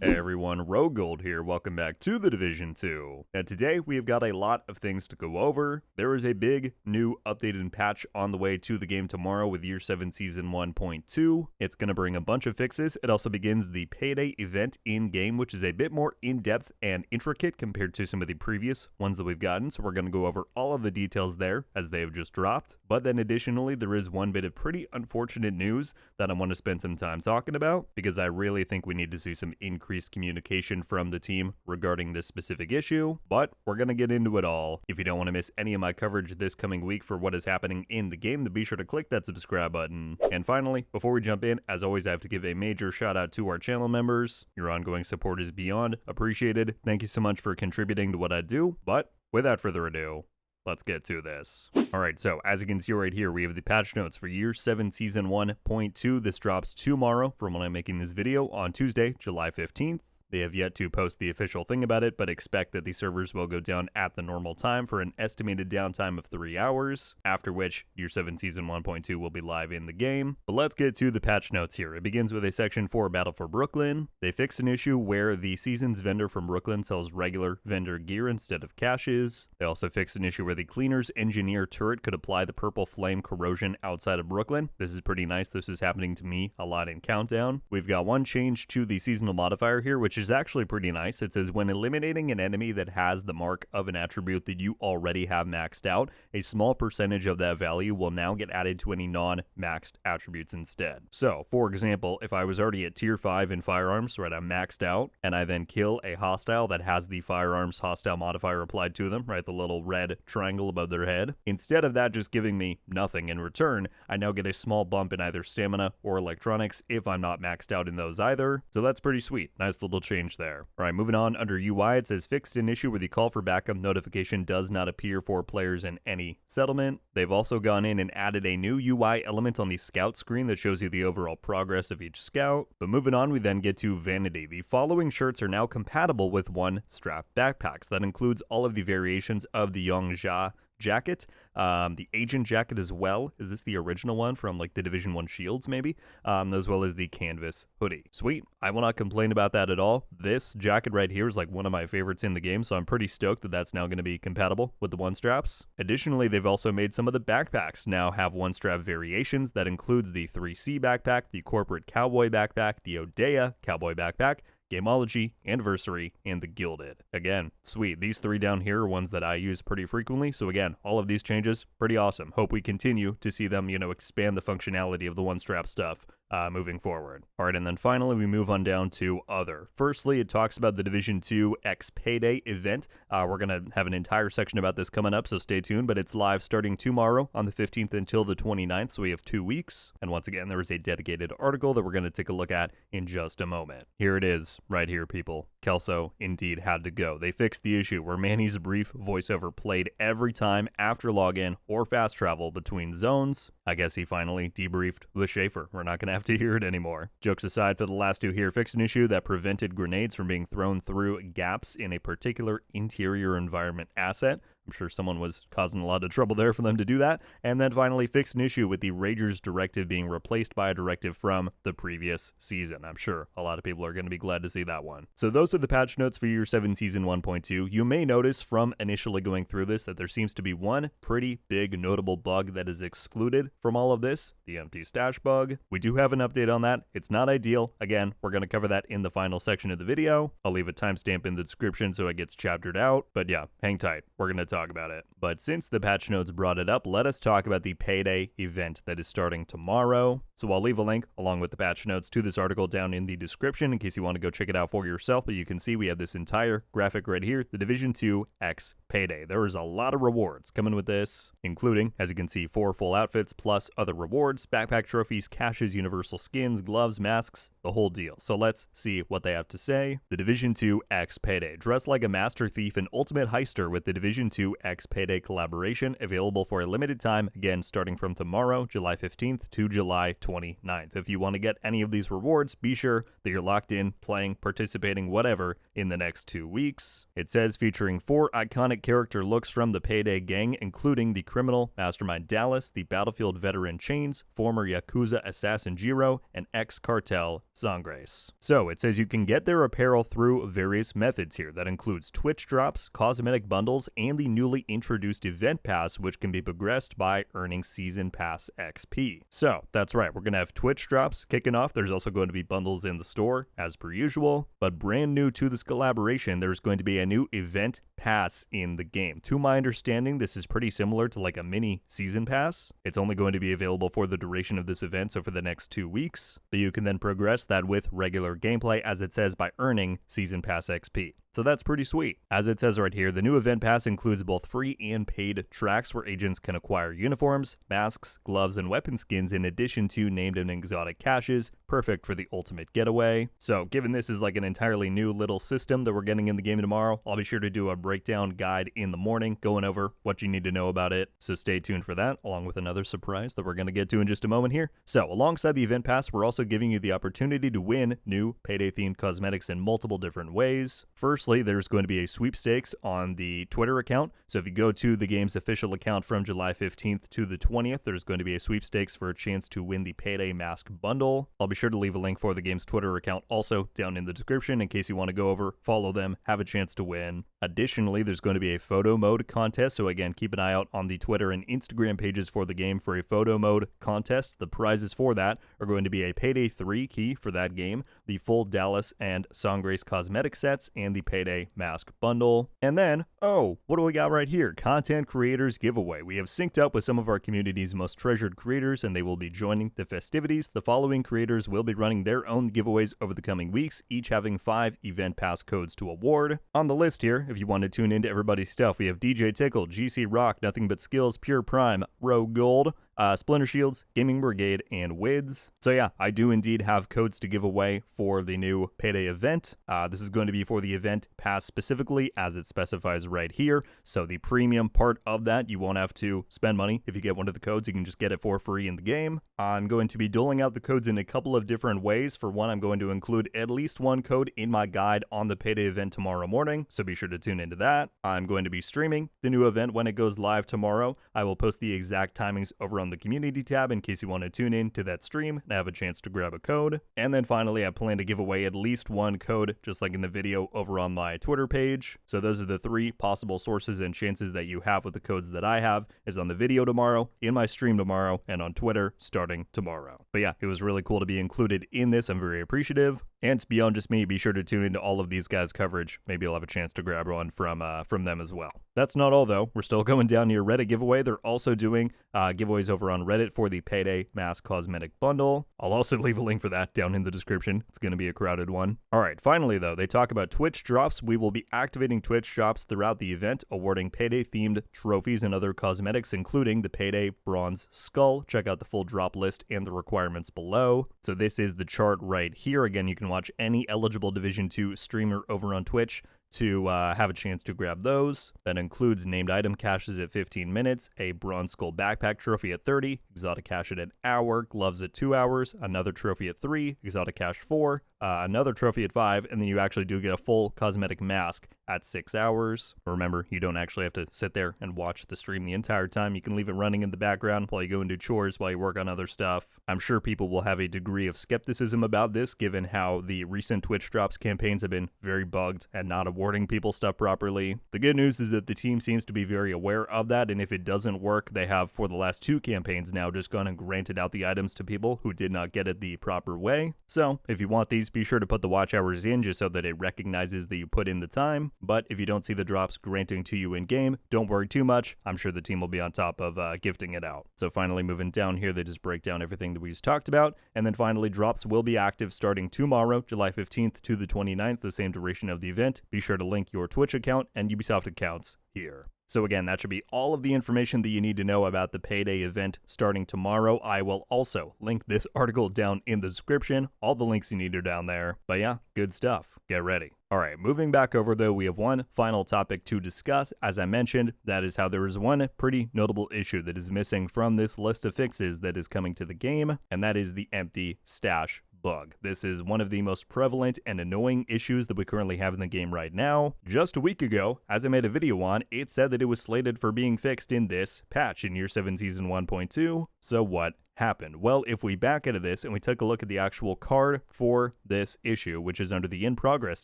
Hey everyone, RogueGold here. Welcome back to the Division 2. And today we have got a lot of things to go over. There is a big new updated patch on the way to the game tomorrow with Year 7 Season 1.2. It's going to bring a bunch of fixes. It also begins the Payday Event in-game, which is a bit more in-depth and intricate compared to some of the previous ones that we've gotten. So we're going to go over all of the details there as they have just dropped. But then additionally, there is one bit of pretty unfortunate news that I want to spend some time talking about, because I really think we need to see some increased communication from the team regarding this specific issue, but we're going to get into it all. If you don't want to miss any of my coverage this coming week for what is happening in the game, then be sure to click that subscribe button. And finally, before we jump in, as always, I have to give a major shout out to our channel members. Your ongoing support is beyond appreciated. Thank you so much for contributing to what I do, but without further ado, let's get to this. Alright, so as you can see right here, we have the patch notes for Year 7 Season 1.2. This drops tomorrow from when I'm making this video on Tuesday, July 15th. They have yet to post the official thing about it, but expect that the servers will go down at the normal time for an estimated downtime of 3 hours, after which Year 7 Season 1.2 will be live in the game. But let's get to the patch notes here. It begins with a section for Battle for Brooklyn. They fixed an issue where the Seasons vendor from Brooklyn sells regular vendor gear instead of caches. They also fixed an issue where the Cleaner's Engineer turret could apply the purple flame corrosion outside of Brooklyn. This is pretty nice. This is happening to me a lot in Countdown. We've got one change to the seasonal modifier here, which is actually pretty nice. It says when eliminating an enemy that has the mark of an attribute that you already have maxed out, a small percentage of that value will now get added to any non-maxed attributes instead. So, for example, if I was already at tier 5 in firearms, right, I'm maxed out, and I then kill a hostile that has the firearms hostile modifier applied to them, right, the little red triangle above their head, instead of that just giving me nothing in return, I now get a small bump in either stamina or electronics if I'm not maxed out in those either. So that's pretty sweet. Nice little change there. Alright, moving on, under UI it says fixed an issue where the call for backup notification does not appear for players in any settlement. They've also gone in and added a new UI element on the scout screen that shows you the overall progress of each scout. But moving on, we then get to vanity. The following shirts are now compatible with one strap backpacks. That includes all of the variations of the Yongja jacket, the agent jacket as well. Is this the original one from like the Division 1 shields maybe? As well as the canvas hoodie. Sweet. I will not complain about that at all. This jacket right here is like one of my favorites in the game, so I'm pretty stoked that that's now going to be compatible with the one straps. Additionally, they've also made some of the backpacks now have one strap variations. That includes the 3C backpack, the corporate cowboy backpack, the Odeya cowboy backpack, Gameology, Anniversary, and the Gilded. Again, sweet. These three down here are ones that I use pretty frequently. So again, all of these changes, pretty awesome. Hope we continue to see them, expand the functionality of the one strap stuff moving forward. All right, and then finally we move on down to other. Firstly, it talks about the Division 2 X Payday event. We're going to have an entire section about this coming up, so stay tuned, but it's live starting tomorrow on the 15th until the 29th, so we have 2 weeks. And once again, there is a dedicated article that we're going to take a look at in just a moment. Here it is, right here, people. Kelso indeed had to go. They fixed the issue where Manny's brief voiceover played every time after login or fast travel between zones. I guess he finally debriefed with Schaefer. We're not going to have to hear it anymore. Jokes aside, for the last two here, fixed an issue that prevented grenades from being thrown through gaps in a particular interior environment asset. I'm sure someone was causing a lot of trouble there for them to do that. And then finally fixed an issue with the Ragers directive being replaced by a directive from the previous season. I'm sure a lot of people are going to be glad to see that one. So those are the patch notes for Year 7 Season 1.2. You may notice from initially going through this that there seems to be one pretty big notable bug that is excluded from all of this, the empty stash bug. We do have an update on that. It's not ideal. Again, we're going to cover that in the final section of the video. I'll leave a timestamp in the description so it gets chaptered out. But yeah, hang tight. We're going to talk about it. But since the patch notes brought it up, let us talk about the Payday event that is starting tomorrow. So I'll leave a link along with the patch notes to this article down in the description in case you want to go check it out for yourself. But you can see we have this entire graphic right here, the Division 2 X Payday. There is a lot of rewards coming with this, including, as you can see, 4 full outfits plus other rewards, backpack trophies, caches, universal skins, gloves, masks, the whole deal. So let's see what they have to say. The Division 2 X Payday. Dress like a master thief and ultimate heister with the Division 2 2 X Payday collaboration available for a limited time, again starting from tomorrow, July 15th to July 29th. If you want to get any of these rewards, be sure that you're locked in, playing, participating, whatever, in the next 2 weeks. It says featuring 4 iconic character looks from the Payday gang, including the criminal mastermind Dallas, the Battlefield veteran Chains, former Yakuza assassin Jiro, and ex-cartel Sangres. So it says you can get their apparel through various methods here. That includes Twitch drops, cosmetic bundles, and the newly introduced event pass, which can be progressed by earning season pass XP. So that's right, we're going to have Twitch drops kicking off. There's also going to be bundles in the store as per usual, but brand new to this collaboration, there's going to be a new event pass in the game. To my understanding, this is pretty similar to like a mini season pass. It's only going to be available for the duration of this event, so for the next 2 weeks, but you can then progress that with regular gameplay, as it says, by earning season pass XP. So that's pretty sweet. As it says right here, the new event pass includes both free and paid tracks where agents can acquire uniforms, masks, gloves, and weapon skins in addition to named and exotic caches, perfect for the ultimate getaway. So given this is like an entirely new little system that we're getting in the game tomorrow, I'll be sure to do a breakdown guide in the morning going over what you need to know about it. So stay tuned for that, along with another surprise that we're going to get to in just a moment here. So alongside the event pass, we're also giving you the opportunity to win new Payday themed cosmetics in multiple different ways. Firstly, there's going to be a sweepstakes on the Twitter account. So if you go to the game's official account from July 15th to the 20th, there's going to be a sweepstakes for a chance to win the Payday Mask Bundle. I'll be sure to leave a link for the game's Twitter account also down in the description in case you want to go over, follow them, have a chance to win. Additionally, there's going to be a photo mode contest. So again, keep an eye out on the Twitter and Instagram pages for the game for a photo mode contest. The prizes for that are going to be a Payday 3 key for that game, the full Dallas and Sangres cosmetic sets, and the Payday Mask Bundle. And then, oh, what do we got right here? Content Creators Giveaway. We have synced up with some of our community's most treasured creators, and they will be joining the festivities. The following creators will be running their own giveaways over the coming weeks, each having 5 event pass codes to award. On the list here, if you want to tune into everybody's stuff, we have DJ Tickle, GC Rock, Nothing But Skills, Pure Prime, RogueGold, Splinter Shields, Gaming Brigade, and Wids. So yeah, I do indeed have codes to give away for the new Payday event. This is going to be for the event pass specifically, as it specifies right here. So the premium part of that, you won't have to spend money. If you get one of the codes, you can just get it for free in the game. I'm going to be doling out the codes in a couple of different ways. For one, I'm going to include at least one code in my guide on the Payday event tomorrow morning, so be sure to tune into that. I'm going to be streaming the new event when it goes live tomorrow. I will post the exact timings over on the community tab in case you want to tune in to that stream and have a chance to grab a code. And then finally, I plan to give away at least one code, just like in the video over on my Twitter page. So those are the 3 possible sources and chances that you have with the codes that I have, is on the video tomorrow, in my stream tomorrow, and on Twitter starting tomorrow. But yeah, it was really cool to be included in this. I'm very appreciative. And beyond just me, be sure to tune into all of these guys' coverage. Maybe I'll have a chance to grab one from them as well. That's not all, though. We're still going down near Reddit giveaway. They're also doing giveaways over on Reddit for the Payday Mask Cosmetic Bundle. I'll also leave a link for that down in the description. It's going to be a crowded one. All right, finally, though, they talk about Twitch drops. We will be activating Twitch drops throughout the event, awarding Payday-themed trophies and other cosmetics, including the Payday Bronze Skull. Check out the full drop list and the requirements below. So this is the chart right here. Again, you can watch any eligible Division 2 streamer over on Twitch to have a chance to grab those. That includes named item caches at 15 minutes, a Bronze Skull backpack trophy at 30, exotic cache at an hour, gloves at 2 hours, another trophy at 3, exotic cache 4, another trophy at 5, and then you actually do get a full cosmetic mask at 6 hours. Remember, you don't actually have to sit there and watch the stream the entire time. You can leave it running in the background while you go and do chores, while you work on other stuff. I'm sure people will have a degree of skepticism about this, given how the recent Twitch drops campaigns have been very bugged and not awarding people stuff properly. The good news is that the team seems to be very aware of that, and if it doesn't work, they have for the last 2 campaigns now just gone and granted out the items to people who did not get it the proper way. So if you want these, be sure to put the watch hours in just so that it recognizes that you put in the time. But if you don't see the drops granting to you in game, don't worry too much. I'm sure the team will be on top of gifting it out. So finally, moving down here, they just break down everything that we just talked about. And then finally, drops will be active starting tomorrow, July 15th to the 29th, the same duration of the event. Be sure to link your Twitch account and Ubisoft accounts here. So again, that should be all of the information that you need to know about the Payday event starting tomorrow. I will also link this article down in the description. All the links you need are down there. But yeah, good stuff. Get ready. Alright, moving back over though, we have one final topic to discuss. As I mentioned, that is how there is one pretty notable issue that is missing from this list of fixes that is coming to the game, and that is the empty stash bug. This is one of the most prevalent and annoying issues that we currently have in the game right now. Just a week ago, as I made a video on, it said that it was slated for being fixed in this patch in Year 7 Season 1.2. So what happened? Well, if we back into this and we take a look at the actual card for this issue, which is under the In Progress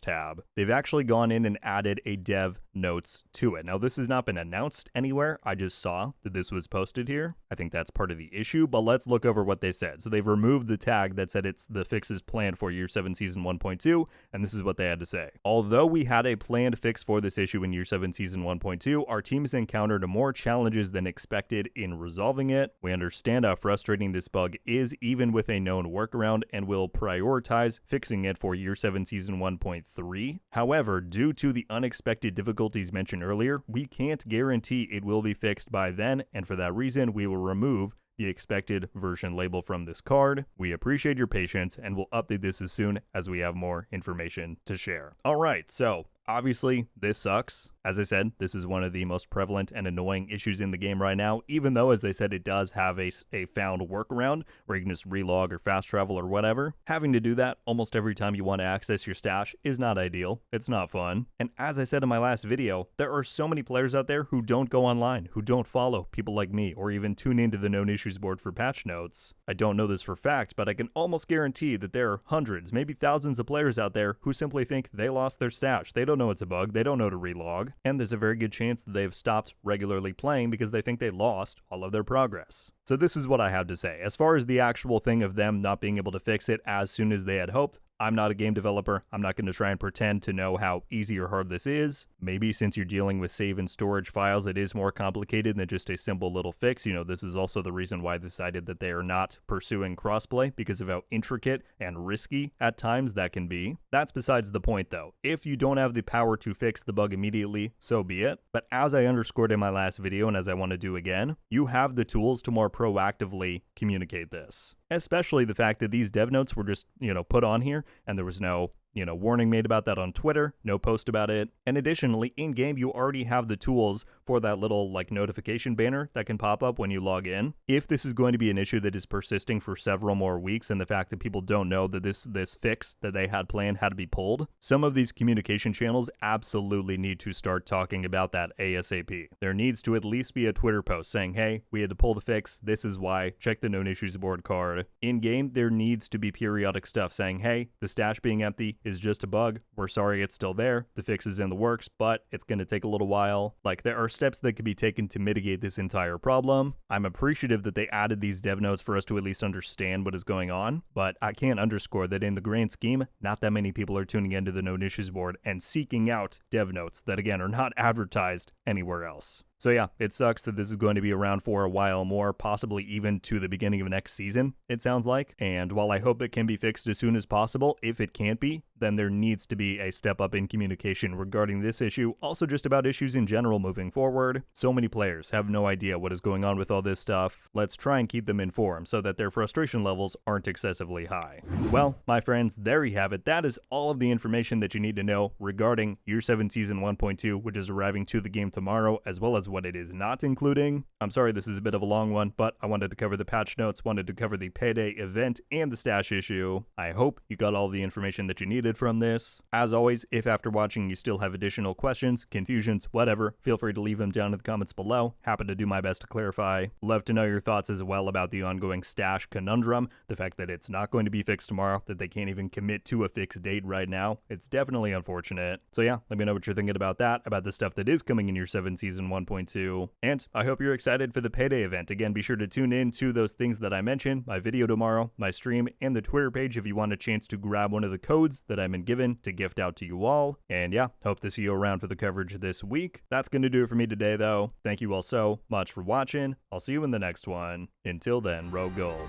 tab, they've actually gone in and added a dev notes to it. Now, this has not been announced anywhere. I just saw that this was posted here. I think that's part of the issue, but let's look over what they said. So they've removed the tag that said it's the fixes planned for Year 7 Season 1.2, and this is what they had to say. Although we had a planned fix for this issue in Year 7 Season 1.2, our teams encountered more challenges than expected in resolving it. We understand how frustrating this bug is even with a known workaround and will prioritize fixing it for Year 7 Season 1.3. However, due to the unexpected difficulties mentioned earlier, we can't guarantee it will be fixed by then, and for that reason, we will remove the expected version label from this card. We appreciate your patience and will update this as soon as we have more information to share. Alright, so obviously this sucks. As I said, this is one of the most prevalent and annoying issues in the game right now, even though, as they said, it does have a found workaround where you can just relog or fast travel or whatever. Having to do that almost every time you want to access your stash is not ideal. It's not fun. And as I said in my last video, there are so many players out there who don't go online, who don't follow people like me, or even tune into the Known Issues board for patch notes. I don't know this for fact, but I can almost guarantee that there are hundreds, maybe thousands of players out there who simply think they lost their stash. They don't know it's a bug, they don't know to relog, and there's a very good chance that they've stopped regularly playing because they think they lost all of their progress. So this is what I have to say. As far as the actual thing of them not being able to fix it as soon as they had hoped, I'm not a game developer. I'm not going to try and pretend to know how easy or hard this is. Maybe since you're dealing with save and storage files, it is more complicated than just a simple little fix. You know, this is also the reason why I decided that they are not pursuing crossplay, because of how intricate and risky at times that can be. That's besides the point though. If you don't have the power to fix the bug immediately, so be it. But as I underscored in my last video, and as I want to do again, you have the tools to more proactively communicate this. Especially the fact that these dev notes were just, put on here and there was no warning made about that on Twitter, no post about it. And additionally, in-game, you already have the tools for that little notification banner that can pop up when you log in. If this is going to be an issue that is persisting for several more weeks, and the fact that people don't know that this fix that they had planned had to be pulled, some of these communication channels absolutely need to start talking about that ASAP. There needs to at least be a Twitter post saying, hey, we had to pull the fix, this is why, check the Known Issues board card. In-game, there needs to be periodic stuff saying, hey, the stash being empty is just a bug. We're sorry it's still there. The fix is in the works, but it's going to take a little while. There are steps that can be taken to mitigate this entire problem. I'm appreciative that they added these dev notes for us to at least understand what is going on, but I can't underscore that in the grand scheme, not that many people are tuning into the Known Issues board and seeking out dev notes that, again, are not advertised anywhere else. So yeah, it sucks that this is going to be around for a while more, possibly even to the beginning of next season, it sounds like. And while I hope it can be fixed as soon as possible, if it can't be, then there needs to be a step up in communication regarding this issue, also just about issues in general moving forward. So many players have no idea what is going on with all this stuff. Let's try and keep them informed so that their frustration levels aren't excessively high. Well, my friends, there you have it. That is all of the information that you need to know regarding Year 7 Season 1.2, which is arriving to the game tomorrow, as well as what it is not including. I'm sorry this is a bit of a long one, but I wanted to cover the patch notes, wanted to cover the Payday event and the stash issue. I hope you got all the information that you needed from this. As always, if after watching you still have additional questions, confusions, whatever, feel free to leave them down in the comments below. Happy to do my best to clarify. Love to know your thoughts as well about the ongoing stash conundrum, the fact that it's not going to be fixed tomorrow, that they can't even commit to a fixed date right now. It's definitely unfortunate. So yeah, let me know what you're thinking about that, about the stuff that is coming in Year 7 Season 1.2. And I hope you're excited for the Payday event. Again, be sure to tune in to those things that I mentioned, my video tomorrow, my stream, and the Twitter page if you want a chance to grab one of the codes that I've been given to gift out to you all. And yeah, hope to see you around for the coverage this week. That's going to do it for me today though. Thank you all so much for watching. I'll see you in the next one. Until then, RogueGold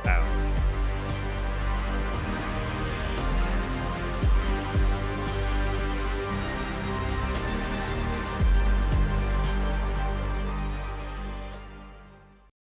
out.